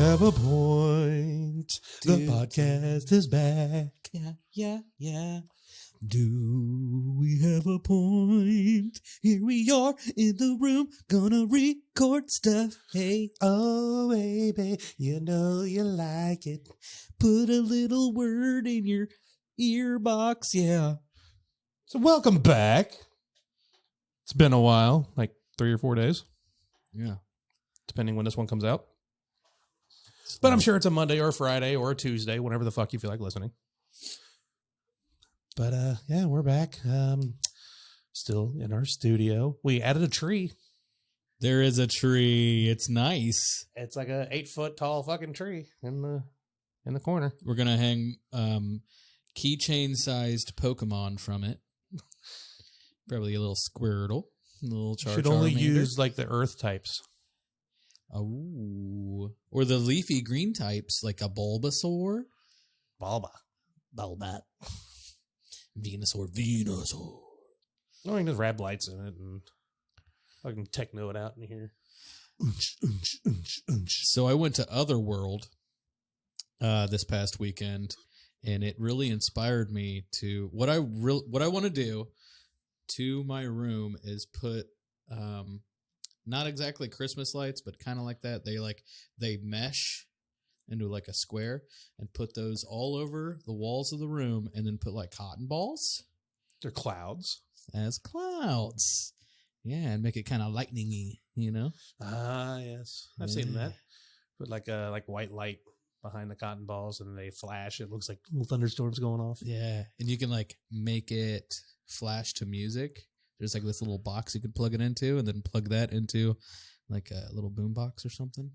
have a point? The podcast is back. Yeah. Do we have a point? Here we are in the room, gonna record stuff. Hey, oh baby, you know you like it. Put a little word in your ear box, yeah. So welcome back. It's been a while, like 3 or 4 days. Yeah. Depending when this one comes out. But I'm sure it's a Monday or a Friday or a Tuesday, whenever the fuck you feel like listening. But yeah, we're back. Still in our studio. We added a tree. There is a tree. It's nice. It's like a 8-foot tall fucking tree in the corner. We're gonna hang keychain sized Pokemon from it. Probably a little Squirtle, a little Charmander. Should only use like the earth types. Oh, or the leafy green types, like a Bulbasaur. Bulbat. Venusaur. I can just wrap lights in it and fucking techno it out in here. So I went to Otherworld this past weekend, and it really inspired me to what I want to do to my room is put not exactly Christmas lights, but kind of like that. They mesh into like a square and put those all over the walls of the room, and then put like cotton balls. They're clouds. As clouds. Yeah, and make it kind of lightning-y, you know? Ah, yes. I've seen that. Put like white light behind the cotton balls and they flash. It looks like little thunderstorms going off. Yeah, and you can like make it flash to music. There's like this little box you can plug it into, and then plug that into like a little boom box or something.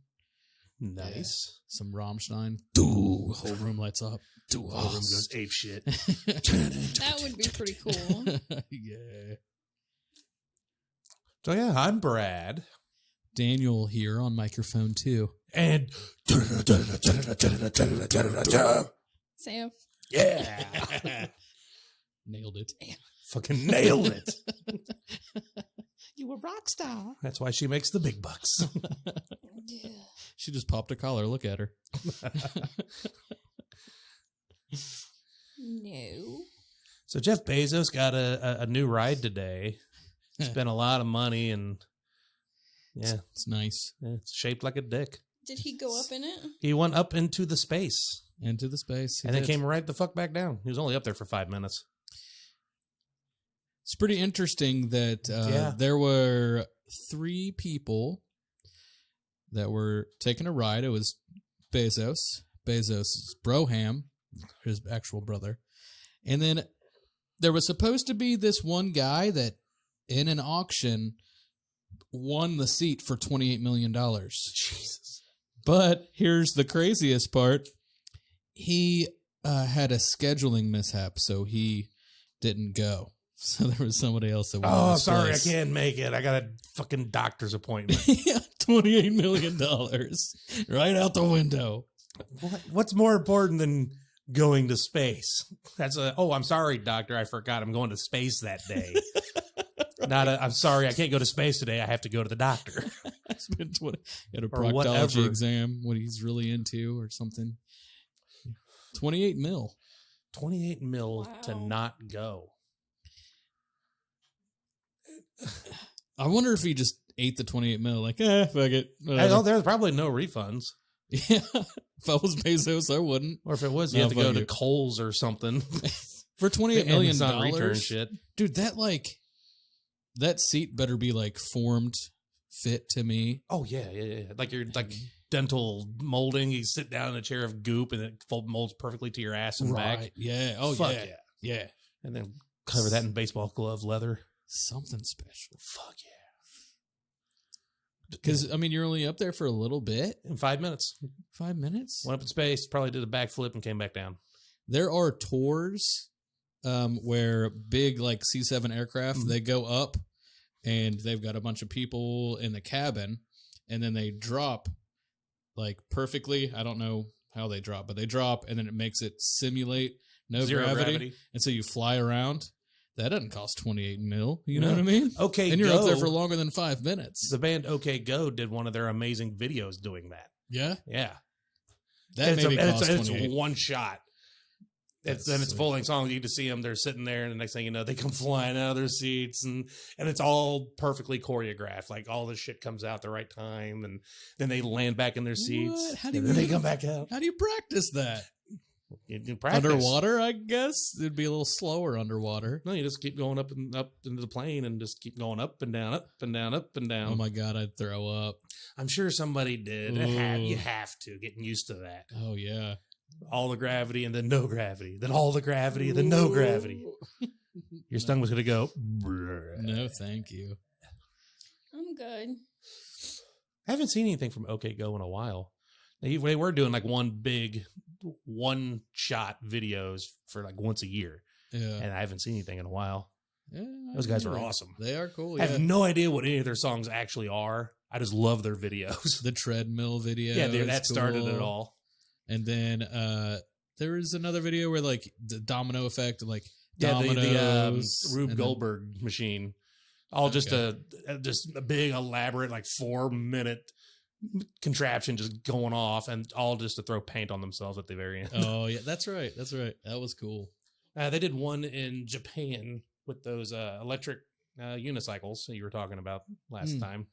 Nice. Yeah. Some Rammstein. The whole room lights up. The whole room goes ape shit. That would be pretty cool. Yeah. So yeah, I'm Brad. Daniel here on microphone 2. And Sam. yeah. Nailed it. Fucking nailed it. You a rock star. That's why she makes the big bucks. Yeah. She just popped a collar. Look at her. No. So Jeff Bezos got a new ride today. Spent a lot of money and yeah. It's nice. It's shaped like a dick. Did he go up in it? He went up into the space. Into the space. And then came right the fuck back down. He was only up there for 5 minutes. It's pretty interesting that there were 3 people that were taking a ride. It was Bezos' Broham, his actual brother. And then there was supposed to be this one guy that in an auction won the seat for $28 million. Jesus. But here's the craziest part. He had a scheduling mishap, so he didn't go. So there was somebody else that won. Oh, sorry, place. I can't make it. I got a fucking doctor's appointment. Yeah, $28 million right out the window. What's more important than going to space? I'm sorry, doctor. I forgot. I'm going to space that day. I'm sorry. I can't go to space today. I have to go to the doctor. Spent at a proctology exam, what he's really into or something. 28 mil. 28 mil to not go. I wonder if he just ate the 28 mil, like, fuck it. There's probably no refunds. Yeah. If I was Bezos, I wouldn't. Or if it was, you have to go to Kohl's or something. For $28 million. Return shit. Dude, that seat better be like formed fit to me. Oh, yeah. Like you're like dental molding. You sit down in a chair of goop and it molds perfectly to your ass and back. Yeah. Oh, fuck yeah. Yeah. And then cover that in baseball glove leather. Something special. Fuck yeah. Because, I mean, you're only up there for a little bit. In 5 minutes. 5 minutes? Went up in space, probably did a backflip and came back down. There are tours where big, like, C-7 aircraft, they go up and they've got a bunch of people in the cabin and then they drop, like, perfectly. I don't know how they drop, but they drop and then it makes it simulate zero gravity. And so you fly around. That doesn't cost 28 mil. You know what I mean? Okay, and you're up there for longer than 5 minutes. The band OK Go did one of their amazing videos doing that. Yeah? Yeah. That maybe cost it's 28. one shot. It's That's full length song. You just see them. They're sitting there, and the next thing you know, they come flying out of their seats, and it's all perfectly choreographed. Like all this shit comes out at the right time, and then they land back in their seats. What? How do And you then they come back out. How do you practice that? You practice. Underwater, I guess it'd be a little slower underwater. No, you just keep going up and up into the plane, and just keep going up and down, up and down, up and down. Oh my god, I'd throw up. I'm sure somebody did. You have to getting used to that. Oh yeah. All the gravity and then no gravity, then all the gravity and then no gravity. Your stomach was going to go. No, thank you. I'm good. I haven't seen anything from OK Go in a while. They were doing like one shot videos for like once a year, Yeah. and I haven't seen anything in a while. Yeah, Those guys are yeah. awesome. They are cool. I Yeah. have no idea what any of their songs actually are. I just love their videos. The treadmill video. Yeah, is that started it cool. all. And then there was another video where like the domino effect, like Yeah, dominoes. the Rube and then- Goldberg machine. All just a big elaborate like 4-minute contraption just going off, and all just to throw paint on themselves at the very end. Oh yeah, that's right. That's right. That was cool. They did one in Japan with those electric unicycles that you were talking about last time.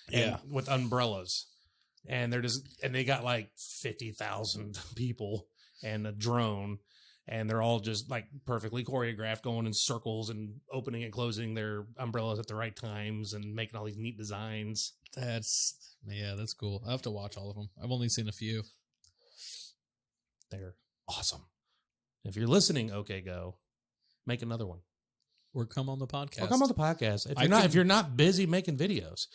Yeah. And with umbrellas. And they got like 50,000 people and a drone, and they're all just like perfectly choreographed, going in circles and opening and closing their umbrellas at the right times and making all these neat designs. That's cool. I have to watch all of them. I've only seen a few. They're awesome. If you're listening, OK Go, make another one. Or come on the podcast. Or come on the podcast. If you're not busy making videos,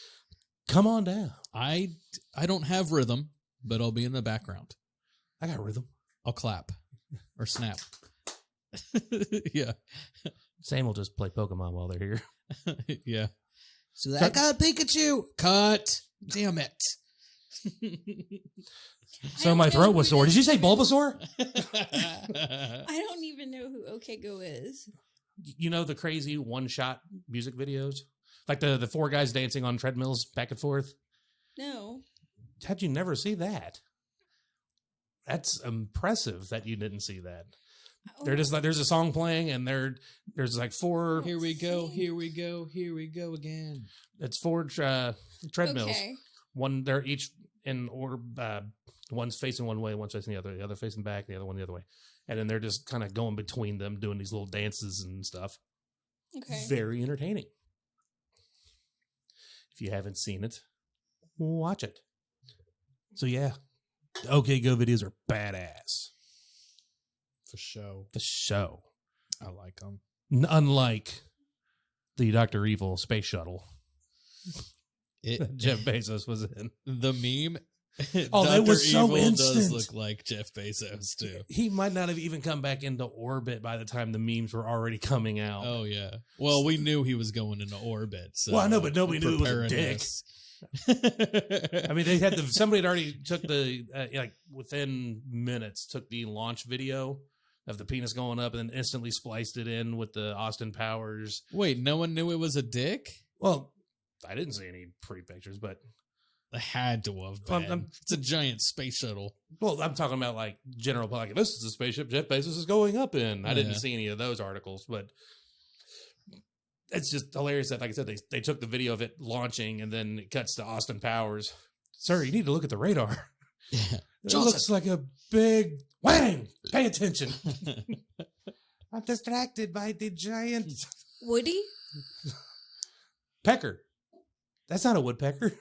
come on down. I don't have rhythm, but I'll be in the background. I got rhythm. I'll clap or snap. Yeah. Sam will just play Pokemon while they're here. Yeah. So I got Pikachu. Cut. Damn it. So my throat was sore. Did you say Bulbasaur? I don't even know who OK Go is. You know the crazy one-shot music videos? Like the 4 guys dancing on treadmills back and forth? No. How'd you never see that? That's impressive that you didn't see that. Oh. They're just like, there's a song playing, and there's like 4. Here we go. Here we go. Here we go again. It's 4 treadmills. Okay. One, they're each in order. One's facing one way, one's facing the other facing back, the other one the other way. And then they're just kind of going between them, doing these little dances and stuff. Okay. Very entertaining. If you haven't seen it, watch it. So yeah, the OK Go videos are badass. For show. The show. I like them. Unlike the Dr. Evil space shuttle It Jeff Bezos was in. The meme. Oh, that was so Evil instant. Does look like Jeff Bezos too. He might not have even come back into orbit by the time the memes were already coming out. Oh yeah. Well, we knew he was going into orbit. So Well, I know, but nobody knew it was a dick. preparedness. I mean, they had somebody had already took the like within minutes took the launch video of the penis going up and then instantly spliced it in with the Austin Powers. Wait, no one knew it was a dick? Well, I didn't see any pretty pictures, but It had to have been. It's a giant space shuttle. well, I'm talking about like general like this is a spaceship Jeff Bezos is going up in. I didn't Yeah. see any of those articles, but it's just hilarious that, like I said, they took the video of it launching and then it cuts to Austin Powers. Sir, you need to look at the radar. Yeah. It looks like a big whang. Pay attention. I'm distracted by the giant Woody? pecker. That's not a woodpecker.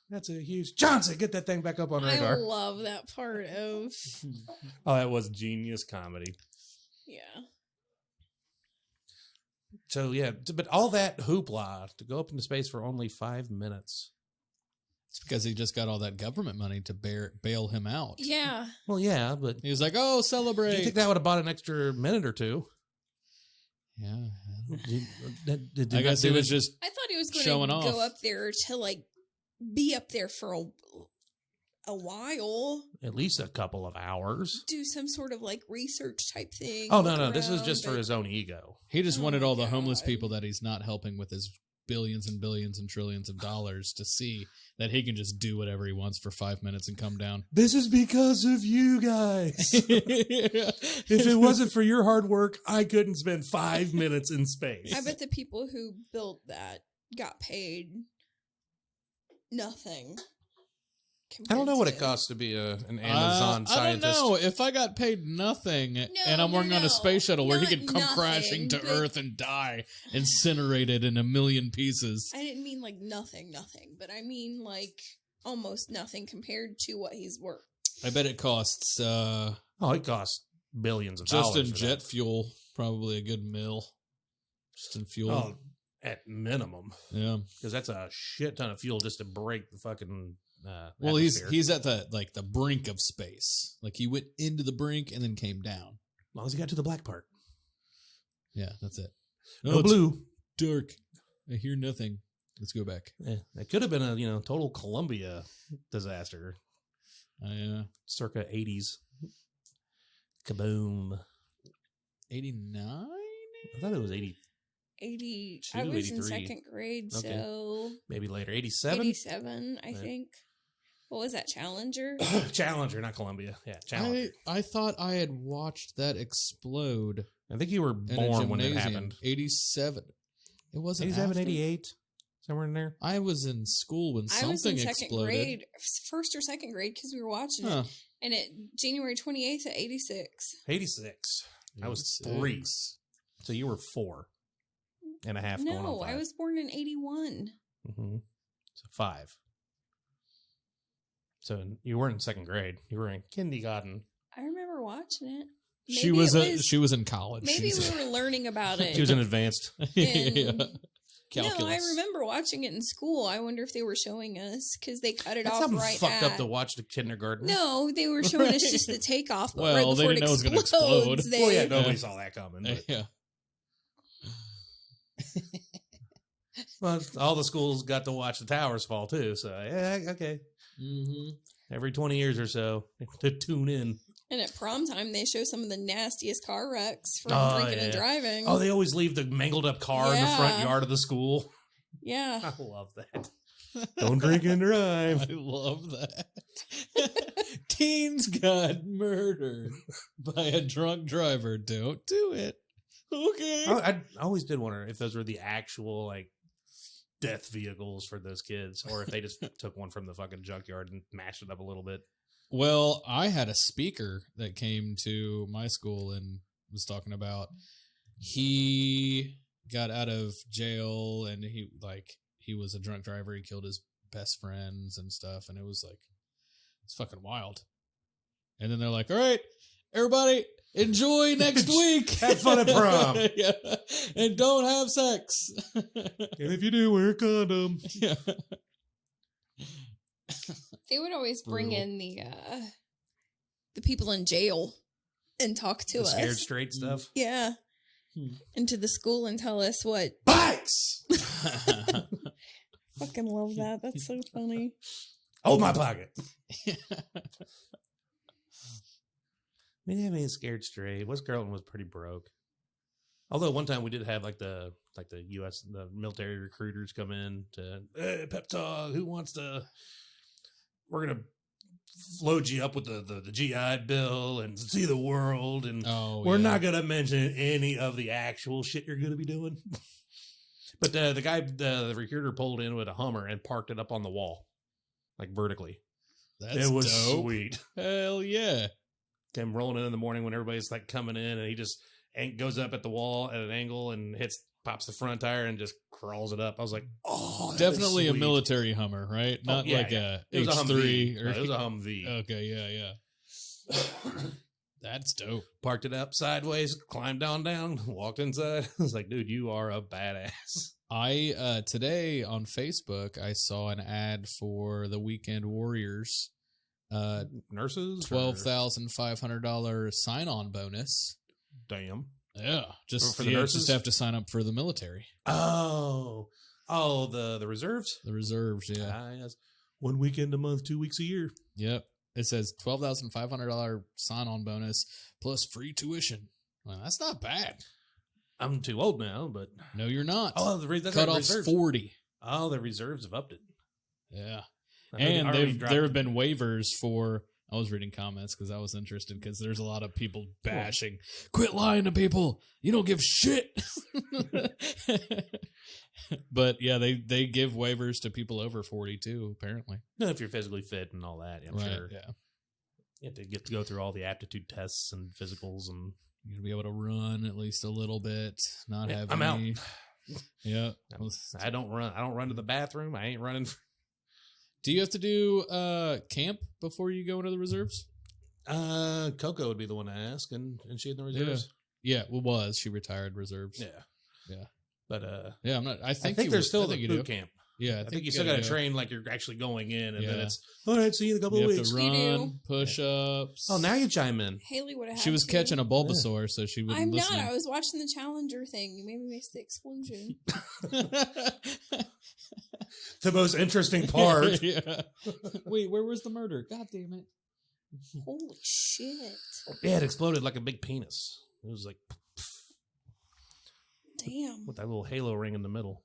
That's a huge Johnson. Get that thing back up on I radar. love that part of. Oh, that was genius comedy. Yeah. So yeah, but all that hoopla to go up into space for only 5 minutes. It's because he just got all that government money to bail him out. Yeah. Well, yeah, but He was like, "Oh, do celebrate!" you think that would have bought an extra minute or two? Yeah. Did I guess do he was it? just I thought he was going Showing to off. go up there to like be up there for a while, at least a couple of hours. do some sort of like research type thing. Oh look no, this was around, just for but- his own ego. he just Oh wanted my all the homeless God. people that he's not helping with his billions and billions and trillions of dollars to see that he can just do whatever he wants for 5 minutes and come down. This is because of you guys. If it wasn't for your hard work, I couldn't spend 5 minutes in space. I bet the people who built that got paid nothing. I don't know what it compared costs to be an Amazon scientist. I don't know. If I got paid nothing and I'm working on a space shuttle where he Not could come nothing, crashing to but- Earth and die, incinerated in a million pieces. I didn't mean like nothing, but I mean like almost nothing compared to what he's worth. I bet it costs Oh, it costs billions of just dollars. in for jet that. fuel, probably a good mil. Just in fuel. Oh, at minimum. Yeah. Because that's a shit ton of fuel just to break the fucking Well, atmosphere. he's at the brink of space. Like he went into the brink and then came down. As long as he got to the black part. Yeah, that's it. No it's blue. dark. I hear nothing. Let's go back. Yeah, it could have been a total Columbia disaster. Circa 80s. Kaboom. 89? I thought it was 80, 80. 82, I was 83. in second grade, Okay. so maybe later. 87? 87, I Yeah. think. What was that, Challenger? Challenger, not Columbia. Yeah, Challenger. I thought I had watched that explode I think you were in a born when it gymnasium. happened. 87. It wasn't 87, after? 88, somewhere in there. I was in school when I was in something second exploded. grade, first or second grade, because we were watching Huh. it. And it January 28th of 86. 86. I was 86. 3. So you were 4 and a half going on No, 5. I was born in 81. Mm-hmm. So 5. So you weren't in second grade. You were in kindergarten. I remember watching it. She Maybe was it she was in college. Maybe She's- we were learning about it. She was in advanced. yeah. Calculus. No, I remember watching it in school. I wonder if they were showing us because they cut it That's off something right fucked up at- to watch the kindergarten. No, they were showing us just the takeoff, but Well, right they before didn't know it was it gonna explodes, explode. they Well, yeah, nobody saw that coming. But, Yeah. well, all the schools got to watch the towers fall too. So yeah, okay. Mm-hmm. Every 20 years or so to tune in. And at prom time, they show some of the nastiest car wrecks from Oh, drinking and yeah. driving. Oh, they always leave the mangled up car in the front Yeah. yard of the school. Yeah. I love that. Don't drink and drive. I love that. Teens got murdered by a drunk driver. Don't do it. Okay. I always did wonder if those were the actual like death vehicles for those kids, or if they just took one from the fucking junkyard and mashed it up a little bit. Well, I had a speaker that came to my school and was talking about he got out of jail and he was a drunk driver. He killed his best friends and stuff, and it was like it's fucking wild. And then they're like, "All right, everybody, enjoy next week. Have fun at prom. Yeah. And don't have sex." And if you do, wear a condom. Yeah. They would always bring Brutal. in the people in jail and talk to The us. scared straight stuff. Yeah. Hmm. Into the school and tell us what. Bikes! Fucking love that. That's so funny. Hold my pocket. We didn't have any scared straight. West Garland was pretty broke. Although one time we did have like the U.S. the military recruiters come in to pep talk. Who wants to? We're gonna load you up with the GI Bill and see the world, and we're not gonna mention any of the actual shit you're gonna be doing. But the guy, the recruiter, pulled in with a Hummer and parked it up on the wall, like vertically. That's it was dope. sweet. Hell yeah. Came rolling in the morning when everybody's like coming in, and he just goes up at the wall at an angle and pops the front tire and just crawls it up. I was like, oh, that is Definitely a sweet. military Hummer, right? Not yeah, like yeah. a It was a H3 Humvee. or No, it was a Humvee. Okay, yeah. That's dope. Parked it up sideways, climbed down, walked inside. I was like, dude, you are a badass. I today on Facebook I saw an ad for the Weekend Warriors Nurses? $12,500 sign-on bonus. Damn. Yeah, just For the nurses? just have to sign up for the military, Oh, the reserves? the reserves. Yeah, Ah, yes. 1 weekend a month, 2 weeks a year. yep. It says $12,500 sign-on bonus plus free tuition. Well, that's not bad. I'm too old now, but No, you're not. oh, that's Cutoff's reserves. 40. Oh, the reserves have upped it. Yeah. I know they And already dropped there have it. been waivers for. I was reading comments because I was interested because there's a lot of people bashing. Quit lying to people. You don't give shit. But yeah, they give waivers to people over 40 too, apparently. No, if you're physically fit and all that, I'm Right, sure. yeah. You have to get to go through all the aptitude tests and physicals and. You're gonna be able to run at least a little bit, not Yeah, have I'm out. any. Yeah. I don't run. I don't run to the bathroom. I ain't running. Do you have to do camp before you go into the reserves? Coco would be the one to ask, and she in the reserves. Yeah, well, was she retired reserves? Yeah, Yeah. But Yeah, I'm not. I I think, think there's still I think the you boot do. camp. Yeah, I think you still got to train like you're actually going in, and then Yeah. it's all right. See you in a couple You of have weeks. to You do. run, push ups. Oh, now you chime in. Haley would have. She was catching a Bulbasaur, so she wouldn't I'm listen. not. I was watching the Challenger thing. You made me miss the explosion. The most interesting part. Yeah. Wait, where was the murder? God damn it! Holy shit! Yeah, it exploded like a big penis. It was like Damn. with that little halo ring in the middle.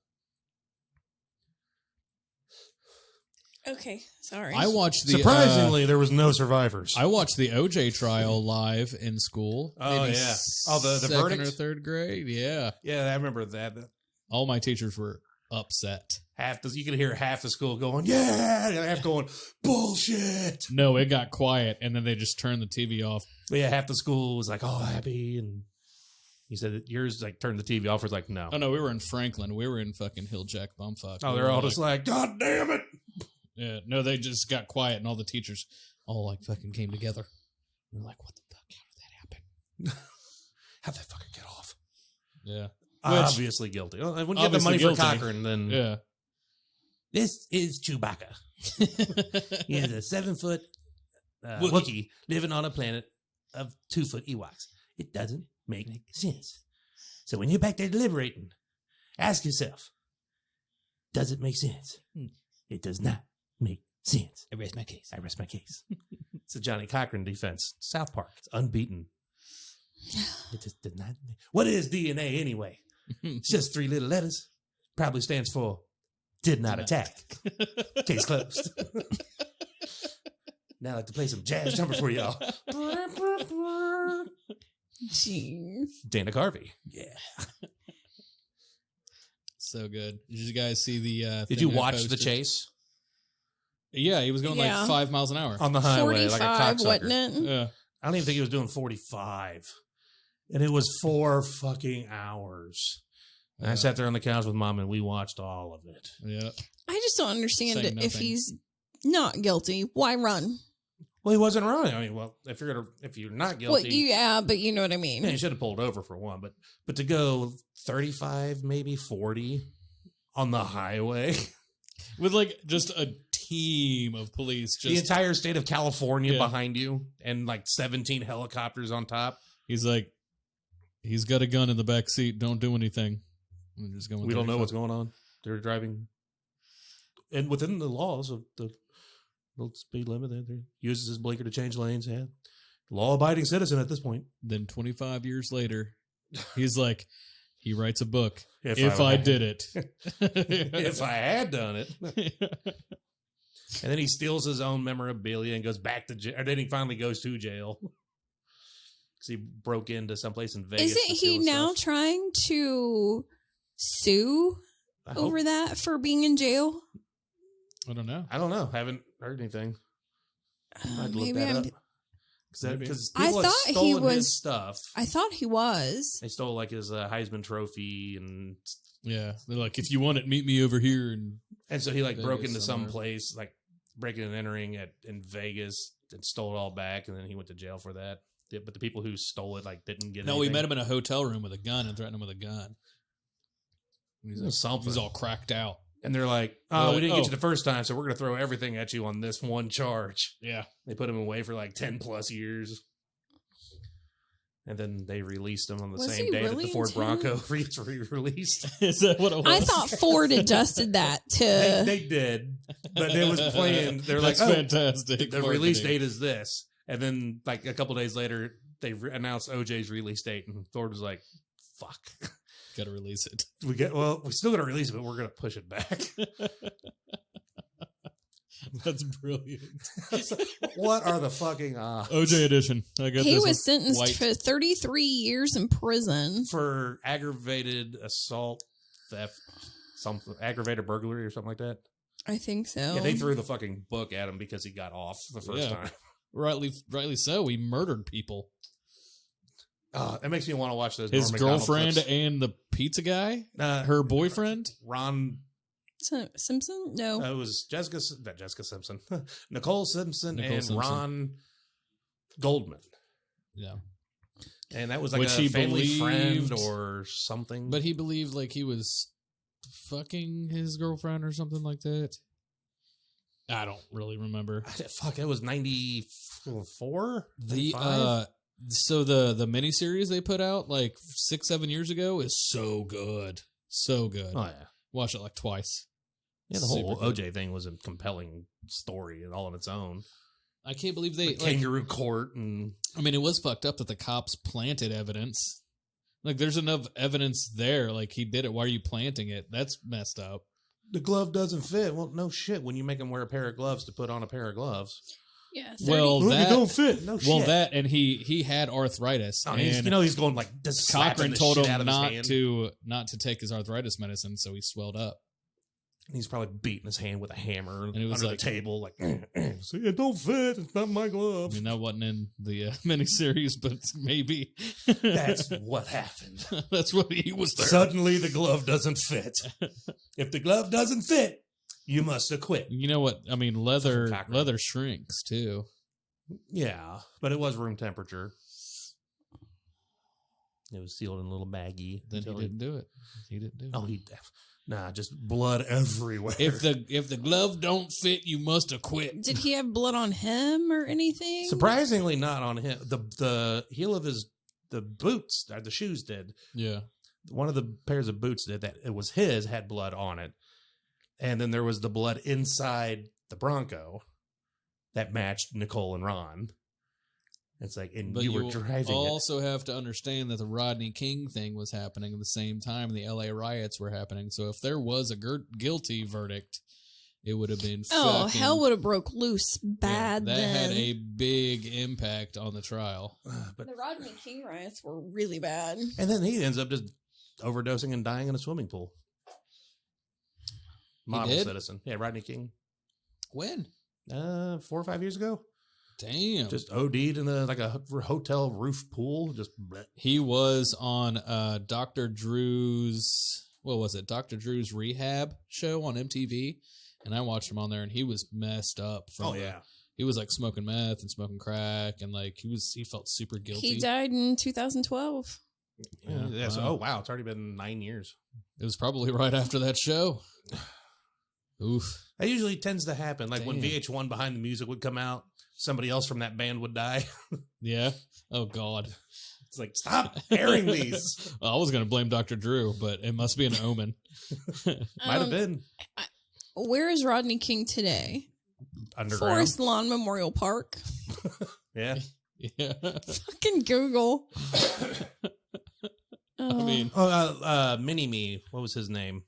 Okay, sorry. I watched the Surprisingly, there was no survivors. I watched the OJ trial live in school. Oh, maybe yeah. Oh, the second verdict? or third grade. Yeah, Yeah, I remember that. all my teachers were upset. You could hear half the school going, "Yeah," and half going, "Bullshit." No, it got quiet, and then they just turned the TV off. But yeah, half the school was like, "Oh, happy," and he said that yours like turned the TV off. Was like, "No." Oh no, we were in Franklin. We were in fucking Hilljack Bumfuck. Oh, We they're were all just like, "God damn it!" yeah. No, they just got quiet, and all the teachers all like fucking came together. We're like, what the fuck? How did that happen? How'd that fucker get off? Yeah, Obviously guilty. When you get the Obviously money guilty. for Cochran, then yeah. this is Chewbacca. He is a 7-foot Wookiee. Wookiee living on a planet of 2-foot Ewoks. It doesn't make sense. So when you're back there deliberating, ask yourself, does it make sense? It does not make sense. I rest my case. I rest my case. It's the Johnny Cochran defense. South Park. It's unbeaten. It just did not. What is DNA anyway? It's just 3 little letters. Probably stands for did not attack. Case closed. Now I'd like to play some jazz jumper for y'all. Jeez. Dana Carvey. Yeah. So good. Did you guys see the? Did thing you I watch the posted? chase Yeah, he was going Yeah. like 5 miles an hour. on the highway like a 45, cocksucker? wasn't it? Yeah. I don't even think he was doing 45. And it was 4 fucking hours. And I sat there on the couch with Mom and we watched all of it. Yeah. I just don't understand Saying it. If nothing. he's not guilty, why run? Well, he wasn't running. I mean, well, if you're not guilty, Well, yeah, but you know what I mean. yeah, you should have pulled over for one. But to go 35, maybe 40 on the highway, With like just a team of police. the Just entire state of California Yeah. behind you, and like 17 helicopters on top. he's like, he's got a gun in the back seat. Don't do anything. And just going We don't know 35. what's going on. They're driving, and within the laws of the speed limit, they uses his blinker to change lanes. Yeah, law-abiding citizen at this point. Then 25 years later, he's like, he writes a book. If If I I did it. if I had done it. And then he steals his own memorabilia and goes back to jail. Or then he finally goes to jail. Because he broke into someplace in Vegas. Isn't to steal he his now stuff. trying to sue I hope- over that for being in jail? I don't know. I don't know. Haven't heard anything. I'd look Maybe that I'm. up. Maybe. Because I people had thought he stolen was- his stuff. I thought he was. They stole like his Heisman Trophy Yeah. They're like, if you want it, meet me over here. and so he like broke Vegas into some somewhere. place like breaking and entering in Vegas and stole it all back, and then he went to jail for that. Yeah, but the people who stole it like didn't get. No, we anything. met him in a hotel room with a gun and threatened him with a gun. Something. He's all cracked out. And they're like, They're "Oh, like, we didn't "Oh." get you the first time, so we're going to throw everything at you on this one charge." Yeah. They put him away for like 10 plus years. And then they released him on the Was same he day that really the in Ford town? Bronco gets re-released. Is that what it was? I thought Ford adjusted that to. They did, but it was playing. They're like, That's "Oh, fantastic. the release marketing. date is this." And then like a couple days later, they announced OJ's release date, and Ford was like, "Fuck." Got to release it. We're still gonna release it, but we're gonna push it back. That's brilliant. What are the fucking odds? OJ edition. I got He this was sentenced white. to 33 years in prison. For aggravated assault, theft, something, aggravated burglary or something like that. I think so. Yeah, they threw the fucking book at him because he got off the first time. Rightly so. He murdered people. That makes me want to watch those. His Norm Macdonald girlfriend clips. and the pizza guy. Uh, Her boyfriend. Ron. Simpson? No. It was not Jessica Simpson. Nicole Simpson Nicole and Simpson. Ron Goldman. Yeah. And that was like Which a he family friend believed- or something. But he believed like he was fucking his girlfriend or something like that. I don't really remember. Fuck, it was 94? So the miniseries they put out like 6-7 years ago is so good. So good. Oh, yeah. Watch it like twice. Yeah, the whole Super good. OJ thing was a compelling story all on its own. I can't believe they The kangaroo court and I mean, it was fucked up that the cops planted evidence. Like, there's enough evidence there. Like, he did it. Why are you planting it? That's messed up. the glove doesn't fit. Well, no shit. When you make him wear a pair of gloves to put on a pair of gloves, Yeah. Well, it don't fit. No Well, shit. that and he had arthritis. Oh, and he's going like just slapping Cochran the told shit him out of his hand. not to take his arthritis medicine, so he swelled up. He's probably beating his hand with a hammer And it was under like- the table, like, see, it don't fit. It's not my I glove. mean, that wasn't in the miniseries, but maybe That's what happened. that's what he was there. Suddenly, the glove doesn't fit. If the glove doesn't fit, you must acquit. You know what? I mean, Fucking Cochran. leather shrinks too. Yeah, but it was room temperature. It was sealed in a little baggie. Then he until didn't do it. He didn't do it. Oh, just blood everywhere. If the glove don't fit, you must acquit. Did he have blood on him or anything? Surprisingly, not on him. The heel of the boots, or the shoes did. Yeah. One of the pairs of boots did that. It was his, had blood on it. And then there was the blood inside the Bronco that matched Nicole and Ron. It's like, and But you were driving it. also have to understand that the Rodney King thing was happening at the same time and the LA riots were happening. So if there was a guilty verdict, it would have been Oh, fucking- hell would have broke loose yeah, bad that then. had a big impact on the trial. But, The Rodney King riots were really bad. and then he ends up just overdosing and dying in a swimming pool. Model did? citizen. Yeah, Rodney King. When? 4 or 5 years ago. Damn. Just OD'd in a hotel roof pool. Just bleh. He was on Dr. Drew's, what was it? Dr. Drew's rehab show on MTV. And I watched him on there and he was messed up. He was like smoking meth and smoking crack and like he felt super guilty. He died in 2012. Yeah. So, wow. oh wow, it's already been 9 years. It was probably right after that show. Oof. That usually tends to happen. Like when Damn. VH1 Behind the Music would come out, somebody else from that band would die. Yeah. Oh God. It's like, stop airing these. I was gonna blame Dr. Drew, but it must be an omen. Might have been Where is Rodney King today? underground. Forest Lawn Memorial Park. Yeah. Yeah. Fucking Google. I mean, Mini Me. What was his name?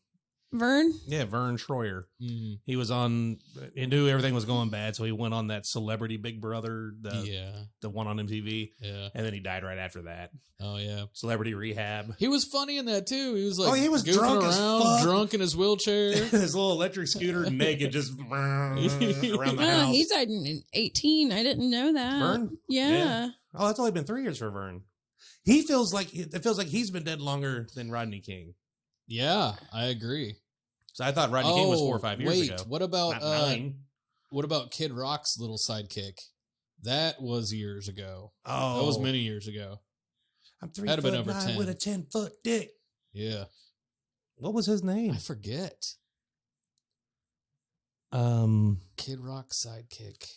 Vern? Yeah, Vern Troyer. mm, He was on. He knew everything was going bad, so he went on that Celebrity Big Brother, the one on MTV, yeah. and then he died right after that. Oh yeah. Celebrity Rehab. He was funny in that too. He was like, Oh, he was goofing drunk as around, fuck. drunk in his wheelchair. His little electric scooter, naked, just around the Oh, house. he died in 18. I didn't know that. Vern? Yeah. Oh, that's only been 3 years for Vern. It feels like he's been dead longer than Rodney King. Yeah, I agree. So I thought Rodney King was 4 or 5 years wait, ago. What about Not 9. what about Kid Rock's little sidekick? That was years ago. Oh, That was many years ago. I'm 3 That'd foot have been over 9 10. with a 10-foot dick. Yeah. What was his name? I forget. Kid Rock's sidekick.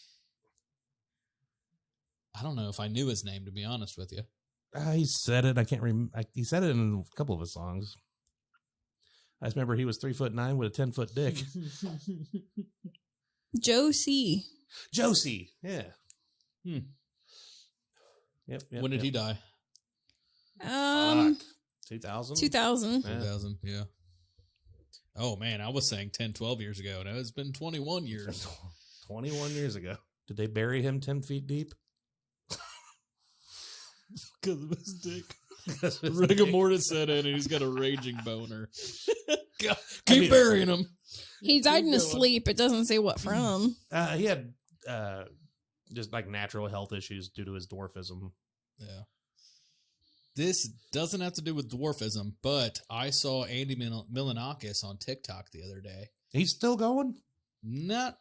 I don't know if I knew his name, to be honest with you. He said it. I can't remember. He said it in a couple of his songs. I just remember he was 3'9" with a 10-foot dick. Joe C. Josie. Yeah. Hmm. Yep. When did he die? Fuck. 2000? 2000. Yeah. 2000, yeah. Oh, man, I was saying 10, 12 years ago. Now it's been 21 years. 21 years ago. Did they bury him 10 feet deep? Because of his dick. Rigor mortis set in and he's got a raging boner. Keep burying him. He died in his going. sleep. It doesn't say what from. He had just like natural health issues due to his dwarfism. Yeah. This doesn't have to do with dwarfism, but I saw Andy Milanakis on TikTok the other day. He's still going? Not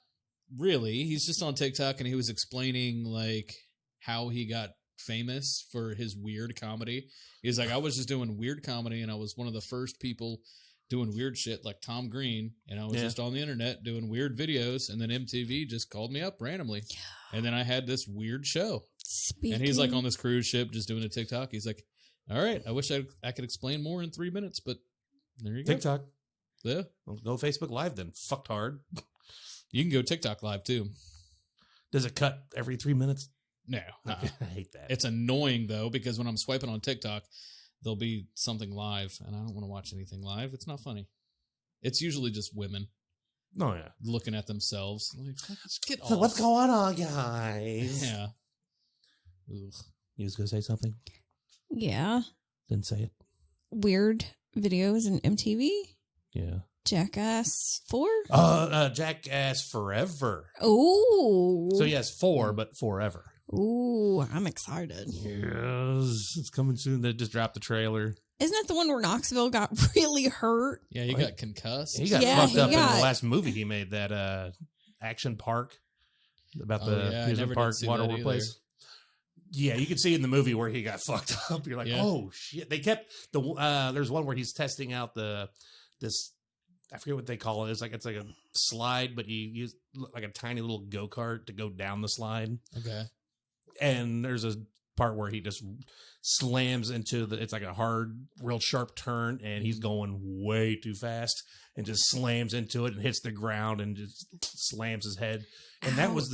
really. He's just on TikTok and he was explaining like how he got famous for his weird comedy. He's like, I was just doing weird comedy and I was one of the first people doing weird shit like Tom Green, and I was just on the internet doing weird videos, and then MTV just called me up randomly. And then I had this weird show. And he's like on this cruise ship just doing a TikTok. He's like, all right, I wish I could explain more in 3 minutes, but there you go. TikTok. Yeah. Well, go Facebook Live then. Fucked hard. You can go TikTok live too. Does it cut every 3 minutes? No. I hate that. It's annoying though, because when I'm swiping on TikTok, there'll be something live, and I don't want to watch anything live. It's not funny. It's usually just women Oh, yeah. looking at themselves. Like, just get off. So what's going on, guys? Yeah. Ugh. You was going to say something? Yeah. Didn't say it. Weird videos in MTV. Yeah. Jackass 4. Jackass Forever. Oh. So yes, 4, but forever. Ooh, I'm excited. Yes, it's coming soon. They just dropped the trailer. Isn't that the one where Knoxville got really hurt? Yeah, he got concussed. He got Yeah, fucked he up in got- the last movie he made, that Action Park, about Oh, the yeah, I amusement never park did see water that place. Yeah, you can see in the movie where he got fucked up. You're like, Yeah. oh shit! They kept the. There's one where he's testing out this. I forget what they call it. It's like a slide, but you use like a tiny little go kart to go down the slide. Okay. And there's a part where he just slams into it's like a hard, real sharp turn, and he's going way too fast and just slams into it and hits the ground and just slams his head. And that was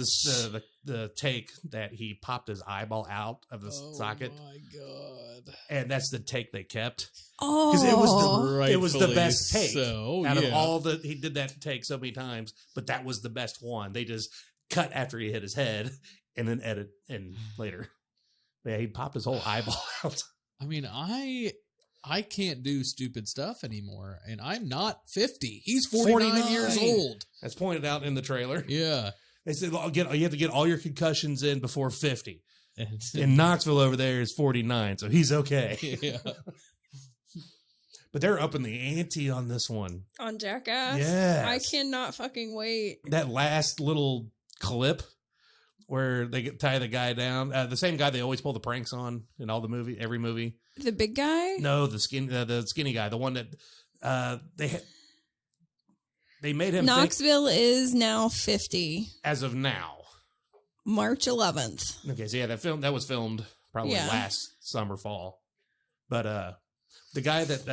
the take that he popped his eyeball out of the socket, Oh my god! and that's the take they kept Oh. because it was the Rightfully best take so, out of yeah. all the. He did that take so many times, but that was the best one. They just cut after he hit his head and then edit in later. Yeah, he popped his whole eyeball out. I mean, I can't do stupid stuff anymore, and I'm not 50. He's 49 years old. That's pointed out in the trailer. Yeah. They said you have to get all your concussions in before 50. And- In Knoxville over there is 49, so he's okay. yeah. But they're upping the ante on this one. On Jackass? Yes. I cannot fucking wait. That last little clip where they tie the guy down, the same guy they always pull the pranks on in all the every movie. The big guy? No, the skinny guy, the one that they made him think Knoxville is now 50. as of now. March 11th. Okay, so yeah, that was filmed probably Yeah. last summer, fall. But the guy that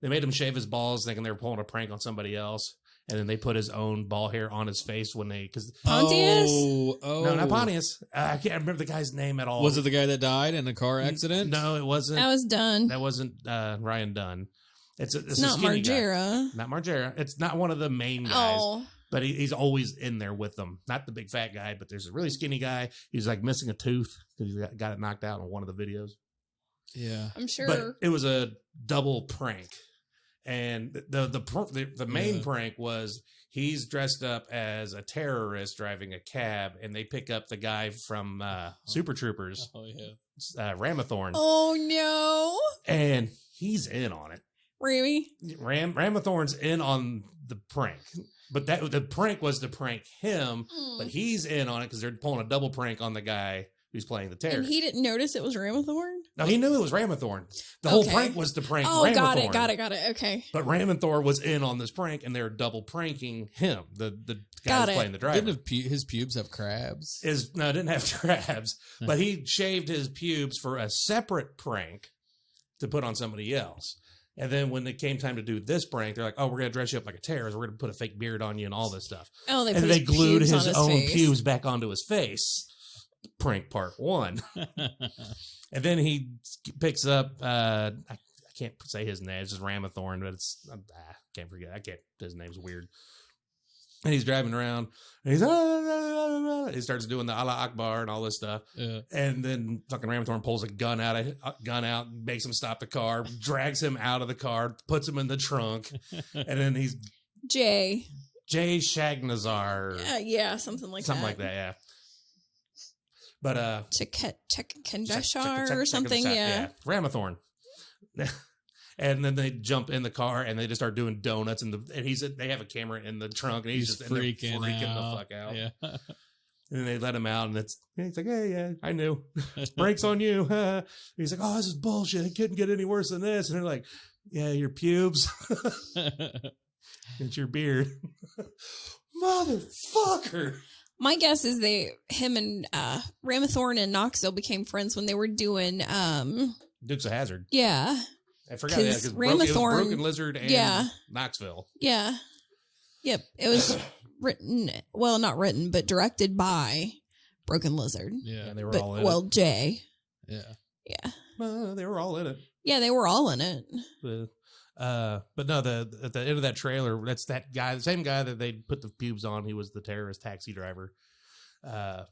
they made him shave his balls, thinking they were pulling a prank on somebody else, and then they put his own ball hair on his face because Pontius? Oh, no, not Pontius. I can't remember the guy's name at all. Was it the guy that died in a car accident? No, it wasn't. That was done. That wasn't Ryan Dunn. It's It's a not skinny guy. Margera. Not Margera. It's not one of the main guys. Oh. But he's always in there with them. Not the big fat guy, but there's a really skinny guy. He's like missing a tooth because he got it knocked out in one of the videos. Yeah. I'm sure. But it was a double prank. And the main prank was he's dressed up as a terrorist driving a cab, and they pick up the guy from Super Troopers, Oh, yeah. Ramathorn, Oh, no. and he's in on it. Really? Ramathorn's in on the prank, but the prank was to prank him, Hmm. but he's in on it because they're pulling a double prank on the guy who's playing the And terrorist. he didn't notice it was Ramathorn? No, he knew it was Ramathorn. The whole Okay. prank was to prank Oh, Ramathorn. got it. Okay. But Ramathor was in on this prank, and they're double pranking him. The guy Got who's it. playing the driver. Didn't his pubes have crabs? No, didn't have crabs, but he shaved his pubes for a separate prank to put on somebody else. And then when it came time to do this prank, they're like, "Oh, we're gonna dress you up like a terrorist. We're gonna put a fake beard on you and all this stuff." Oh, they And put they his glued pubes his on own face. pubes back onto his face. Prank part 1. And then he picks up, I can't say his name. It's just Ramathorn, but it's can't forget. His name's weird. And he's driving around, and he starts doing the Allah Akbar and all this stuff. Yeah. And then fucking Ramathorn pulls a gun out, makes him stop the car, drags him out of the car, puts him in the trunk, and then he's Jay Shagnazar. yeah, something like that, yeah. But Kendeshar or something, yeah. Ramathorn. And then they jump in the car and they just start doing donuts and they have a camera in the trunk and he's just freaking the fuck out. Yeah. And then they let him out and he's like, hey, yeah, I knew. Brakes on you. He's like, oh, this is bullshit. It couldn't get any worse than this. And they're like, yeah, your pubes. It's your beard. Motherfucker. My guess is him and Ramathorn and Knoxville became friends when they were doing Dukes of Hazzard. Yeah. I forgot that because it was Broken Lizard and Knoxville. Yeah. Yep. It was not written, but directed by Broken Lizard. Yeah. They were all in it. Jay. Yeah. Yeah. They were all in it. Yeah, they were all in it. But no, at the end of that trailer, that's that guy, the same guy that they put the pubes on. He was the terrorist taxi driver. And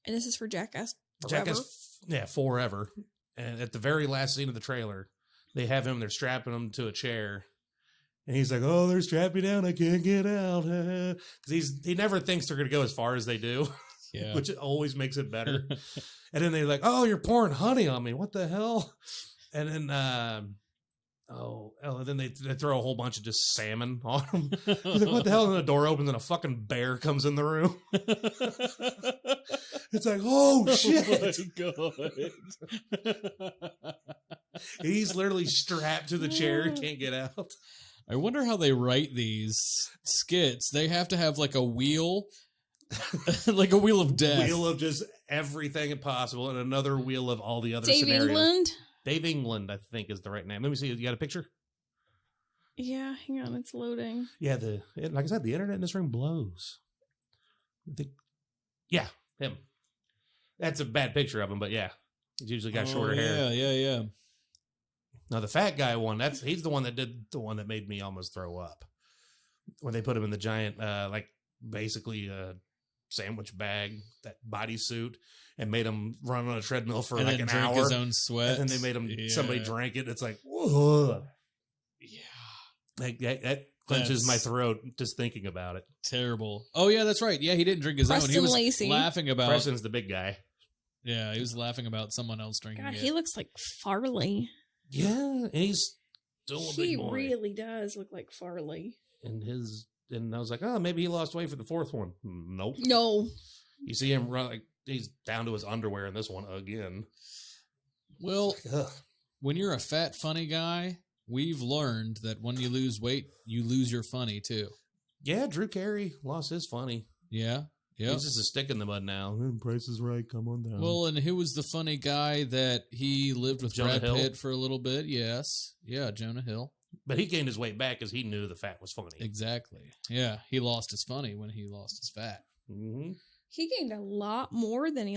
this is for Jackass Forever. Jackass, forever. And at the very last scene of the trailer, they have him. They're strapping him to a chair, and he's like, "Oh, they're strapping me down. I can't get out." Because he never thinks they're going to go as far as they do, which always makes it better. And then they're like, "Oh, you're pouring honey on me. What the hell?" And then, then they throw a whole bunch of just salmon on him. He's like, "What the hell?" And the door opens and a fucking bear comes in the room. It's like, oh shit! Oh my God. He's literally strapped to the chair, can't get out. I wonder how they write these skits. They have to have like a wheel, like a wheel of death, wheel of just everything possible, and another wheel of all the other Dave scenarios. England. Dave England, I think, is the right name. Let me see. You got a picture? Yeah, hang on, it's loading. Yeah, like I said, the internet in this room blows. Yeah, him. That's a bad picture of him, but yeah, he's usually got shorter hair. Yeah. Now the fat guy one, he's the one that did the one that made me almost throw up when they put him in the giant, basically a sandwich bag, that bodysuit, and made him run on a treadmill for and like then an drink hour. his own sweat, and then they made him. Somebody drank it. It's like, whoa. Yeah, that clenches my throat just thinking about it. Terrible. Oh yeah, that's right. Yeah, he didn't drink his own. He was Lacey. laughing about. Preston's the big guy. Yeah, he was laughing about someone else drinking God, it. he looks like Farley. Yeah, and he's still a big boy. He really does look like Farley. And I was like, oh, maybe he lost weight for the fourth one. Nope. No. You see him run, like he's down to his underwear in this one again. Well, when you're a fat, funny guy, we've learned that when you lose weight, you lose your funny too. Yeah, Drew Carey lost his funny. Yeah. He's just a stick in the mud now. Price is right. Come on down. Well, and who was the funny guy that he lived with Jonah Brad Hill? Pitt for a little bit? Yes. Yeah, Jonah Hill. But he gained his weight back because he knew the fat was funny. Exactly. Yeah, he lost his funny when he lost his fat. Mm-hmm. He gained a lot more than he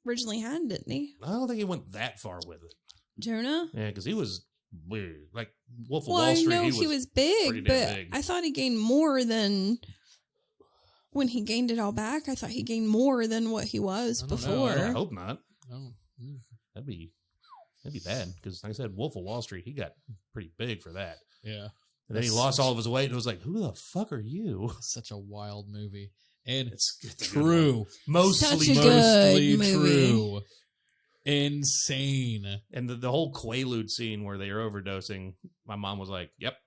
originally had, didn't he? I don't think he went that far with it. Jonah? Yeah, because he was weird. Like Wolf of Well, Wall Street, I know he was big, pretty but damn big. I thought he gained more than when he gained it all back. I thought he gained more than what he was I don't know. before. I hope not. Oh. That'd be bad. Because like I said, Wolf of Wall Street, he got pretty big for that. Yeah. And then he lost all of his weight and it was like, who the fuck are you? Such a wild movie. And It's true. Such a Mostly good movie. true. Insane. And the whole Quaalude scene where they are overdosing, my mom was like, yep,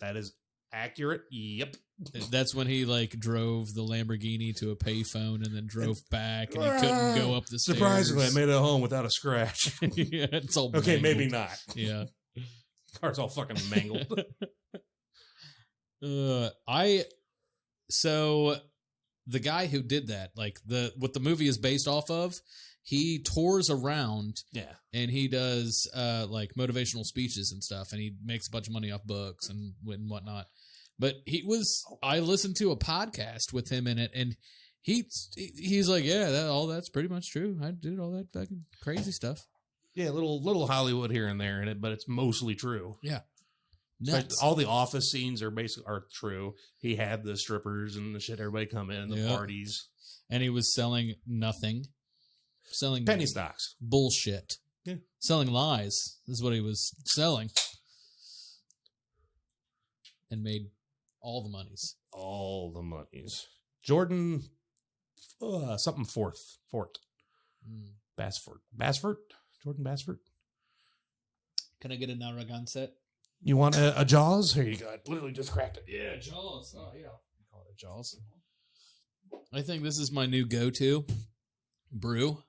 that is accurate. Yep. That's when he like drove the Lamborghini to a payphone and then drove back and he couldn't go up the stairs. Surprisingly, I made it home without a scratch. Yeah, it's all Okay, mangled. maybe not. Yeah. Car's all fucking mangled. So the guy who did that, like what the movie is based off of, he tours around Yeah. and he does like motivational speeches and stuff, and he makes a bunch of money off books and whatnot. But I listened to a podcast with him in it, and he's like, yeah, that's pretty much true. I did all that fucking crazy stuff. Yeah, little Hollywood here and there in it, but it's mostly true. Yeah. Like, Nuts. all the office scenes are true. He had the strippers and the shit. Everybody come in, the parties, And he was selling nothing. Selling penny stocks, bullshit. Yeah. Selling lies is what he was selling. And made all the monies. all the monies. Jordan, something Fort Basford, Jordan Basford. Can I get a Narragansett? You want a Jaws? Here you go. I literally just cracked it. Yeah, Jaws. Oh, yeah. Call it a Jaws. I think this is my new go-to brew.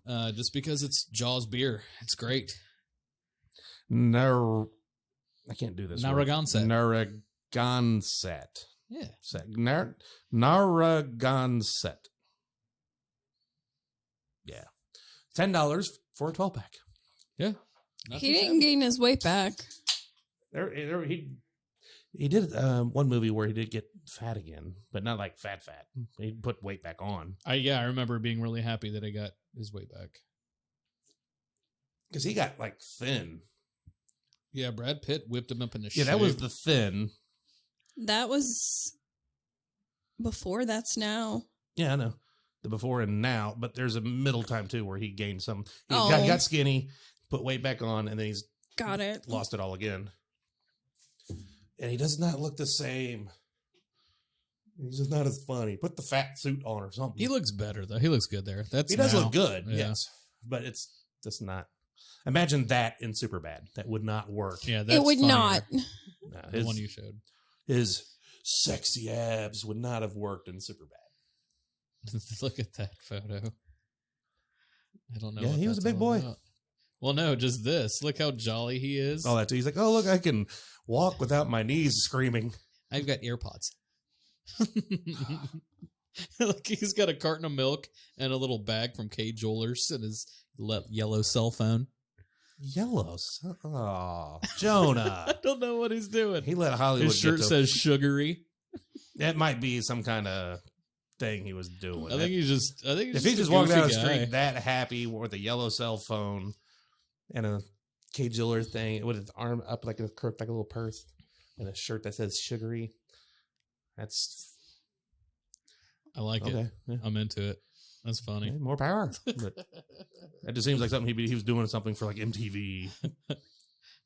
Just because it's Jaws beer. It's great. I can't do this. Narragansett. Narragansett. Yeah. Narragansett. Yeah. $10 for a 12-pack. Yeah. He didn't gain his weight back. He did one movie where he did get fat again, but not like fat. He put weight back on. I remember being really happy that I got his weight back. Because he got like thin. Yeah, Brad Pitt whipped him up in the Yeah, that was the thin. That was before. That's now. Yeah, I know. The before and now, but there's a middle time too where he gained some. He Oh. got skinny, put weight back on, and then he's Got it. lost it all again. And he does not look the same. He's just not as funny. Put the fat suit on or something. He looks better though. He looks good there. That's He does now. look good, Yeah. yes. But it's just not. Imagine that in Superbad. That would not work. Yeah, that's It would funnier. not. No, The one you showed. his sexy abs would not have worked in Superbad. Look at that photo. I don't know. Yeah, what he was a that's big all boy. about. Well, no, just this. Look how jolly he is. All that too. He's like, oh, look, I can walk without my knees screaming. I've got earpods. Look, he's got a carton of milk and a little bag from K. Jewelers and his yellow cell phone. Yellow. Oh, Jonah. I don't know what he's doing. He let Hollywood His shirt get to, says sugary. that might be some kind of thing he was doing. I think he's just. if he just walked down the street that happy with a yellow cell phone and a K. Jeweler thing with his arm up like a crook, like a little purse, and a shirt that says sugary, that's I like okay. it. Yeah. I'm into it. That's funny. Yeah, more power. But that just seems like something he was doing something for like MTV. I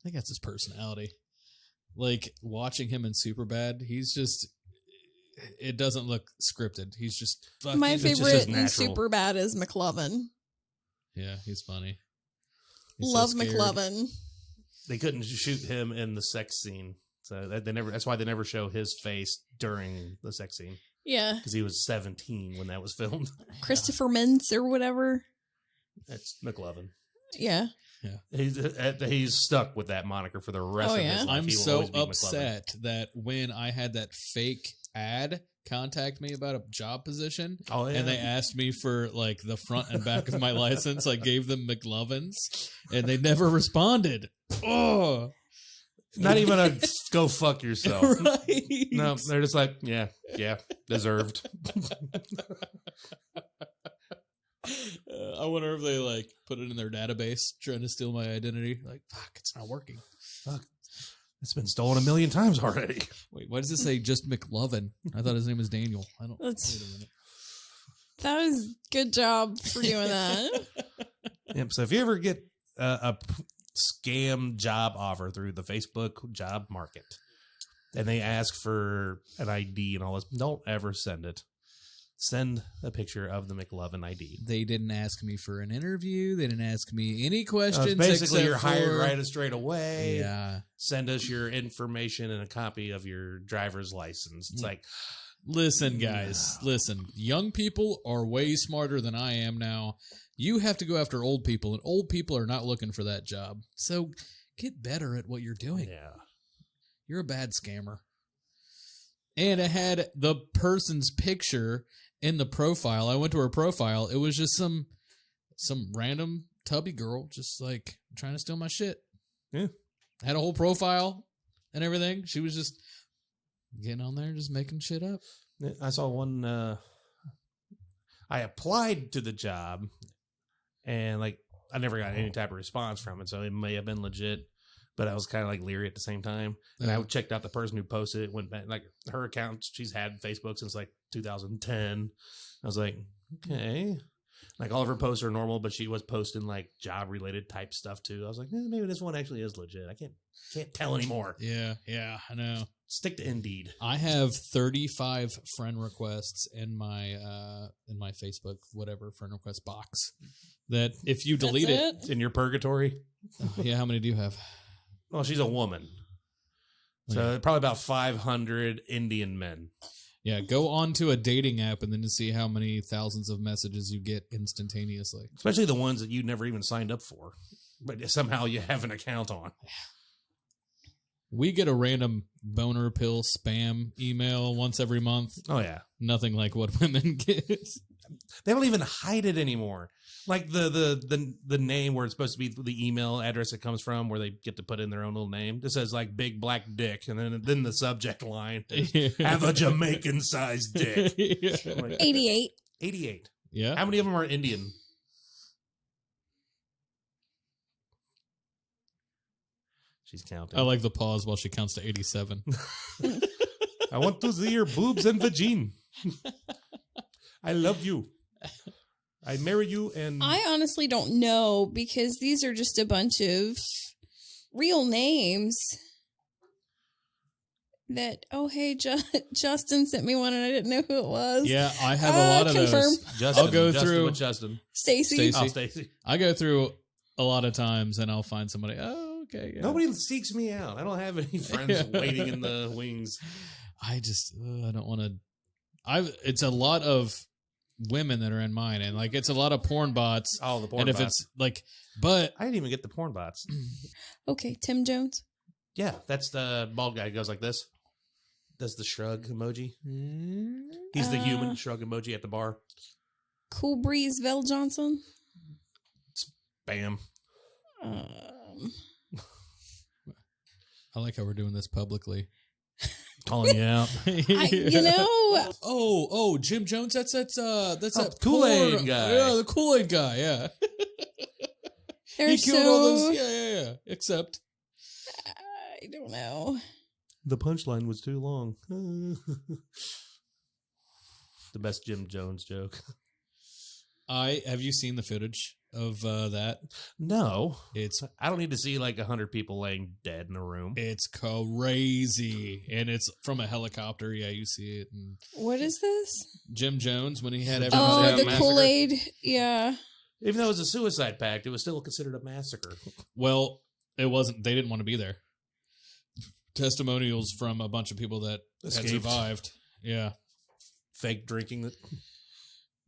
think that's his personality. Like watching him in Superbad, he's just. It doesn't look scripted. He's just fucking. My just his favorite in natural. Superbad is McLovin. Yeah, he's funny. He's so Love scared. McLovin. They couldn't shoot him in the sex scene, so that's why they never show his face during the sex scene Yeah. because he was 17 when that was filmed. Christopher Mintz or whatever. That's McLovin. Yeah. He's stuck with that moniker for the rest Oh, of yeah. his life. I'm He will so always be McLovin. upset that when I had that fake ad contact me about a job position, Oh yeah, and they asked me for like the front and back of my license, I gave them McLovin's, and they never responded. Oh, not even a go fuck yourself. right? No, they're just like, yeah, deserved. I wonder if they like put it in their database trying to steal my identity. Like, fuck, it's not working. Fuck, it's been stolen 1 million times already. Wait, why does it say just McLovin? I thought his name was Daniel. I don't. That's- Wait a minute. That was good job for doing that. Yep. So if you ever get a scam job offer through the Facebook job market, and they ask for an ID and all this, don't ever send it. Send a picture of the McLovin ID. They didn't ask me for an interview. They didn't ask me any questions. Basically, except you're hired for- right straight away. Yeah. Send us your information and a copy of your driver's license. It's like, Listen, guys, listen. Young people are way smarter than I am now. You have to go after old people, and old people are not looking for that job. So get better at what you're doing. yeah. You're a bad scammer. And it had the person's picture in the profile. I went to her profile. It was just some random tubby girl just like trying to steal my shit. Yeah. Had a whole profile and everything. She was just getting on there, just making shit up. I saw one. I applied to the job, and like I never got any type of response from it, so it may have been legit. But I was kind of like leery at the same time. And I checked out the person who posted it, went back, like her account, she's had Facebook since like 2010. I was like, okay. Like all of her posts are normal, but she was posting like job related type stuff too. I was like, maybe this one actually is legit. I can't tell anymore. Yeah, I know. Stick to Indeed. I have 35 friend requests in my Facebook whatever friend request box. That if you delete it, In your purgatory. yeah. How many do you have? Well, she's a woman. So probably about 500 Indian men. Yeah, go on to a dating app and then to see how many thousands of messages you get instantaneously. Especially the ones that you never even signed up for, but somehow you have an account on. We get a random boner pill spam email once every month. Oh, yeah. Nothing like what women get. They don't even hide it anymore. Like the name where it's supposed to be the email address it comes from, where they get to put in their own little name. This says like big black dick, and then the subject line is, have a Jamaican sized dick. Yeah. Like, 88. 88. Yeah. How many of them are Indian? She's counting. I like the pause while she counts to 87. I want to see your boobs and vagine. I love you. I marry you and... I honestly don't know because these are just a bunch of real names that, oh, hey, Justin sent me one and I didn't know who it was. Yeah, I have a lot of confirm. those. Justin, I'll go Justin through... with Justin. Stacy. Stacy. Oh, Stacy. I go through a lot of times and I'll find somebody, oh, okay. Yeah. Nobody seeks me out. I don't have any friends waiting in the wings. I just, I don't want to... It's a lot of women that are in mine, and like it's a lot of porn bots. Oh, the porn and if bots. it's like, but I didn't even get the porn bots. Okay, Tim Jones. Yeah, that's the bald guy who goes like this. Does the shrug emoji. He's the human shrug emoji at the bar. Cool Breeze Vel Johnson. Bam. I like how we're doing this publicly. Calling you out. Oh, Jim Jones. That's that Kool-Aid porn- guy. Yeah, the Kool-Aid guy. Yeah, They're he killed all so... those. Yeah. Except I don't know. The punchline was too long. The best Jim Jones joke. have you seen the footage of that? No. It's I don't need to see like 100 people laying dead in a room. It's crazy, and it's from a helicopter. Yeah, you see it. And What is this? Jim Jones when he had Jim everyone. Oh, Jones the massacre. Kool-Aid. Yeah. Even though it was a suicide pact, it was still considered a massacre. Well, it wasn't. They didn't want to be there. Testimonials from a bunch of people that had Escaped. survived. Yeah, Fake drinking.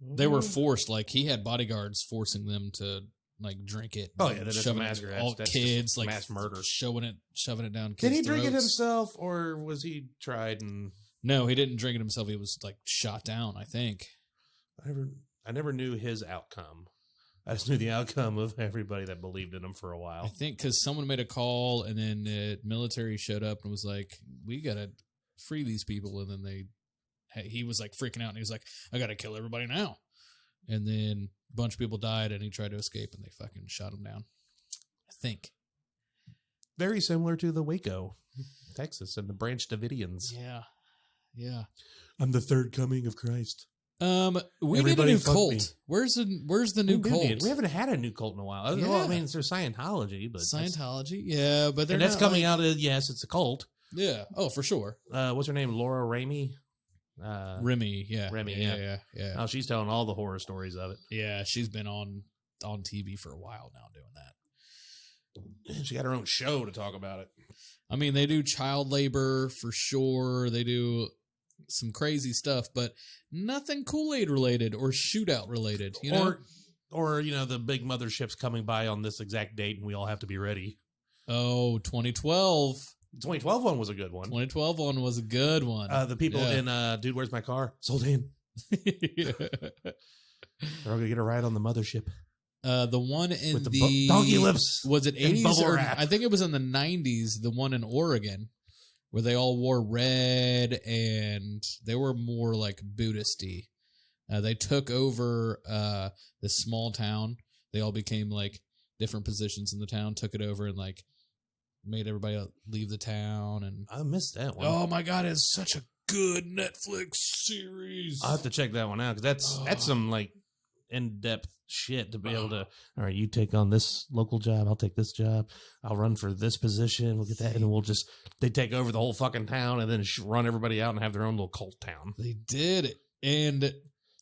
they were forced. Like he had bodyguards forcing them to like drink it. Oh, yeah, then it's a shoving it- massacre. All That's kids just like mass murder. shoving it down. Did Kids' he drink it throats. himself, or was he tried and... No, he didn't drink it himself. He was like shot down, I think. I never knew his outcome. I just knew the outcome of everybody that believed in him for a I while. think because someone made a call and then the military showed up and was like, "We gotta free these people," and then he was like freaking out and he was like, "I gotta kill everybody now," and then a bunch of people died and he tried to escape and they fucking shot him down. I think. Very similar to the Waco, Texas, and the Branch Davidians. Yeah. I'm the third coming of Christ. We need a Everybody new fuck me. cult. Where's the new cult? We haven't had a new cult in a while. Yeah. Well, I mean, there's Scientology, but Scientology, yeah, but they're and that's not coming like- out of, yes, it's a cult. Yeah. Oh, for sure. What's her name? Laura Ramey? Remy. Yeah. Remy, Yeah. Oh, she's telling all the horror stories of it. Yeah. She's been on TV for a while now doing that. She got her own show to talk about it. I mean, they do child labor for sure. They do some crazy stuff, but nothing Kool-Aid related or shootout related. You know? Or the big motherships coming by on this exact date, and we all have to be ready. Oh, 2012. The 2012 one was a good one. 2012 one was a good one. The people in Dude, Where's My Car? Sold in. Yeah. They're all gonna get a ride on the mothership. The one in With the the donkey lips was it and 80s bubble or wrap. I think it was in the 90s. The one in Oregon where they all wore red and they were more like Buddhisty. They took over this small town. They all became like different positions in the town, took it over and like made everybody leave the town. And I missed that one. oh my god, it's such a good Netflix series. I'll have to check that one out because that's some like in-depth shit to be able to. All right, you take on this local job, I'll take this job, I'll run for this position, we'll get that, and then they take over the whole fucking town and then run everybody out and have their own little cult town. They did, and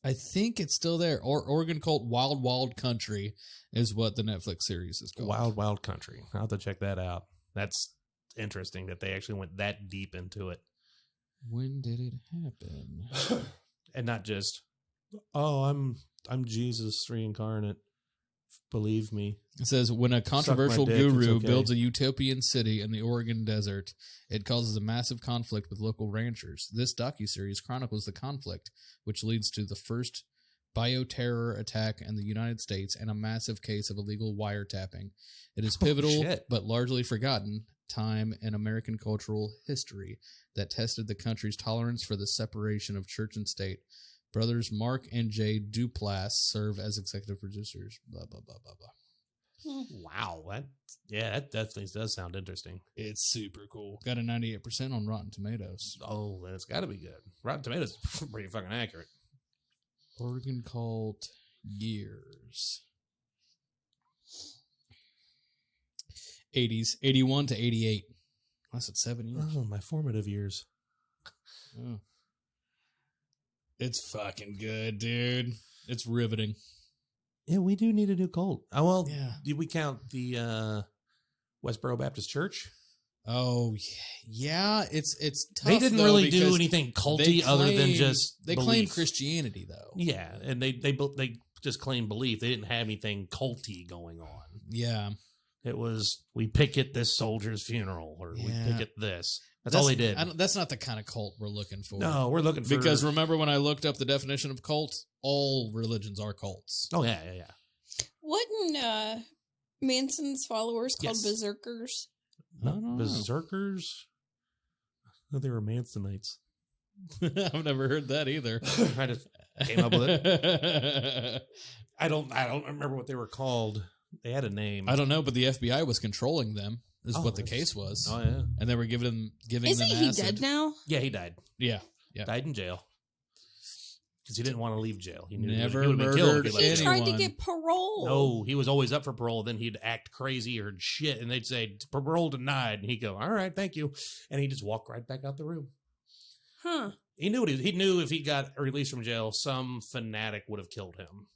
I think it's still there. Or Oregon Cult Wild Wild Country is what the Netflix series is called. Wild Wild Country. I'll have to check that out. That's interesting that they actually went that deep into it. When did it happen? And not just, oh, I'm Jesus reincarnate. Believe me. It says, when a controversial dick, it's guru okay. builds a utopian city in the Oregon desert, it causes a massive conflict with local ranchers. This docuseries chronicles the conflict, which leads to the first bioterror attack in the United States and a massive case of illegal wiretapping. It is pivotal, shit. but largely forgotten time in American cultural history that tested the country's tolerance for the separation of church and state. Brothers Mark and Jay Duplass serve as executive producers. Blah, blah, blah, blah, blah. Wow. That definitely does sound interesting. It's super cool. Got a 98% on Rotten Tomatoes. Oh, that's got to be good. Rotten Tomatoes is pretty fucking accurate. Oregon Cult years. 80s, 81 to 88. Lasted 7 years. Oh, my formative years. Oh. It's fucking good, dude. It's riveting. Yeah, we do need a new cult. Oh, well, Yeah. did we count the Westboro Baptist Church? Oh, yeah. It's tough. They didn't though, really do because anything culty they other than claim- just They belief. claim Christianity, though. Yeah, and they just claimed belief. They didn't have anything culty going on. Yeah. It was, we picket this soldier's funeral, or we Yeah. picket this. That's all they did. That's not the kind of cult we're looking for. No, we're looking for... Because remember when I looked up the definition of cult? All religions are cults. Oh, yeah. Wasn't Manson's followers called Yes. berserkers? I don't know. Berserkers? No, they were Mansonites. I've never heard that either. I just came up with it. I don't remember what they were called. They had a name. I don't know, but the FBI was controlling them, is Oh, what the that's- case was. Oh, yeah. And they were giving Isn't them he acid. dead now? Yeah, he died. Yeah. Died in jail. Because he didn't want to leave jail. He knew Never he would have been killed if he murdered left He jail. tried to anyone. get parole. No, he was always up for parole. Then he'd act crazy or shit, and they'd say, parole denied. And he'd go, all right, thank you. And he'd just walk right back out the room. Huh. He knew he knew if he got released from jail, some fanatic would have killed him.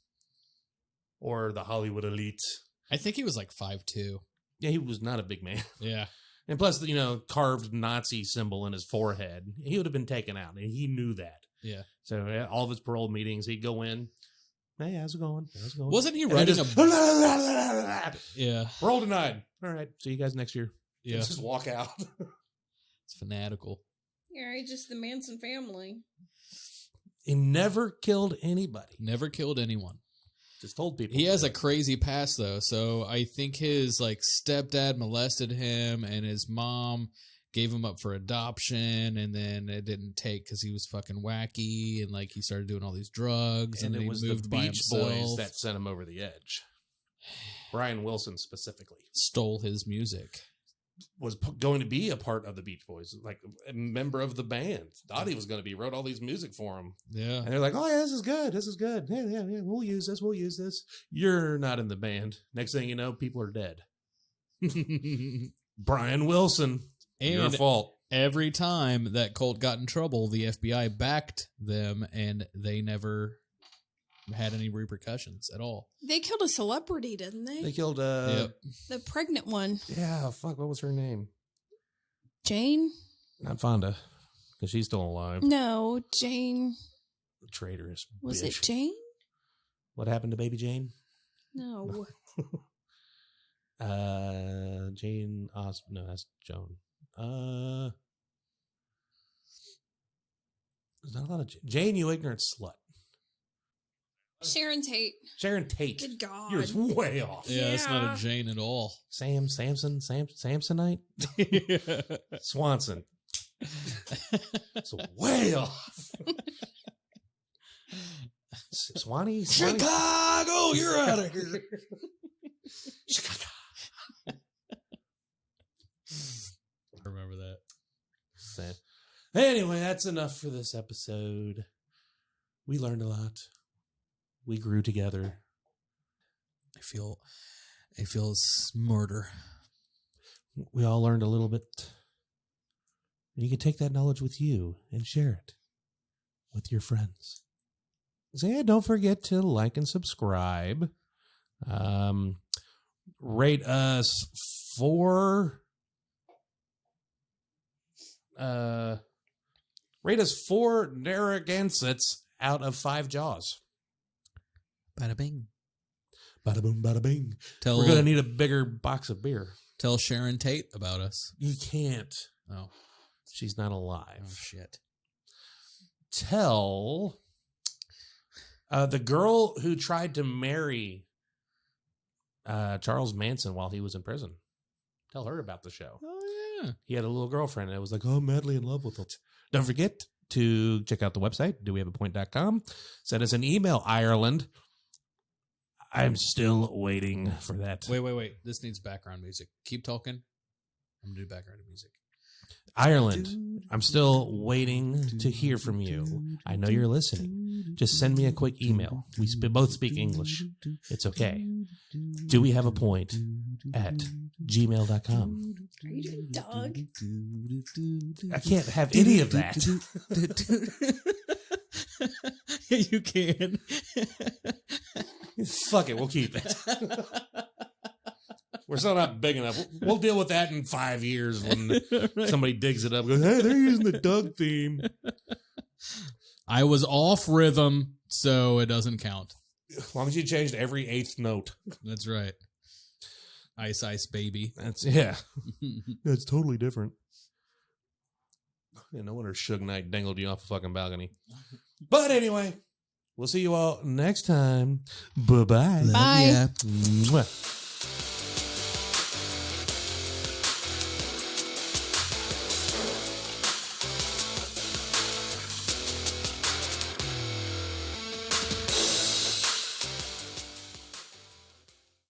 Or the Hollywood elite. I think he was like 5'2". Yeah, he was not a big man. Yeah. And plus, carved Nazi symbol in his forehead. He would have been taken out, and he knew that. Yeah. So yeah, all of his parole meetings, he'd go in. Hey, how's it going? Wasn't he And then writing just, Yeah. parole denied. All right, see you guys next year. Yeah. Just walk out. It's fanatical. Yeah, he's just the Manson family. He never killed anybody. Never killed anyone. Just told people. He has a crazy past though, so I think his stepdad molested him, and his mom gave him up for adoption, and then it didn't take because he was fucking wacky, and he started doing all these drugs, and and it he was the moved by Beach himself. Boys that sent him over the edge. Brian Wilson specifically Stole his music. was going to be a part of the Beach Boys, like a member of the band. Thought he was going to be, wrote all these music for him. Yeah. And they're like, oh, yeah, this is good. This is good. Yeah, we'll use this. You're not in the band. Next thing you know, people are dead. Brian Wilson, your And fault. every time that cult got in trouble, the FBI backed them, and they never had any repercussions at all. They killed a celebrity, didn't they? They killed, Yep. The pregnant one. yeah, fuck, what was her name? Jane? Not Fonda, because she's still alive. No, Jane. The traitorous Was bitch. it Jane? What happened to baby Jane? No. Jane Osmond. No, that's Joan. There's not a lot of Jane, you ignorant slut. Sharon Tate. Sharon Tate. Good God. You're way off. Yeah, it's not Yeah. a Jane at all. Samsonite? Swanson. It's way off. Swanee? Chicago, you're out of here. Chicago. Anyway, that's enough for this episode. We learned a lot. We grew together. I feel smarter. We all learned a little bit. And you can take that knowledge with you and share it with your friends. So yeah, don't forget to like and subscribe. Rate us 4 Narragansetts out of 5 jaws. Bada bing. Bada boom, bada bing. Tell, We're gonna need a bigger box of beer. Tell Sharon Tate about us. You can't. Oh, She's not alive. shit. Tell the girl who tried to marry Charles Manson while he was in prison. Tell her about the show. Oh yeah. He had a little girlfriend, and it was like, oh, I'm madly in love with it. Don't forget to check out the website, dowehaveapoint.com. Send us an email, Ireland. I'm still waiting for that. Wait. This needs background music. Keep talking. I'm gonna do background music. Ireland, I'm still waiting to hear from you. I know you're listening. Just send me a quick email. We both speak English. It's okay. Do we have a point at gmail.com? Are you doing dog? I can't have any of that. Yeah, you can. Fuck it, we'll keep it. We're still not big enough. We'll deal with that in 5 years when somebody digs it up and goes, hey, they're using the Doug theme. I was off rhythm, so it doesn't count. As long as you changed every 8th note. That's right. Ice Ice Baby. Yeah. That's totally different. Yeah, no wonder Suge Knight dangled you off a fucking balcony. But anyway, we'll see you all next time. Bye-bye. Bye. Mwah.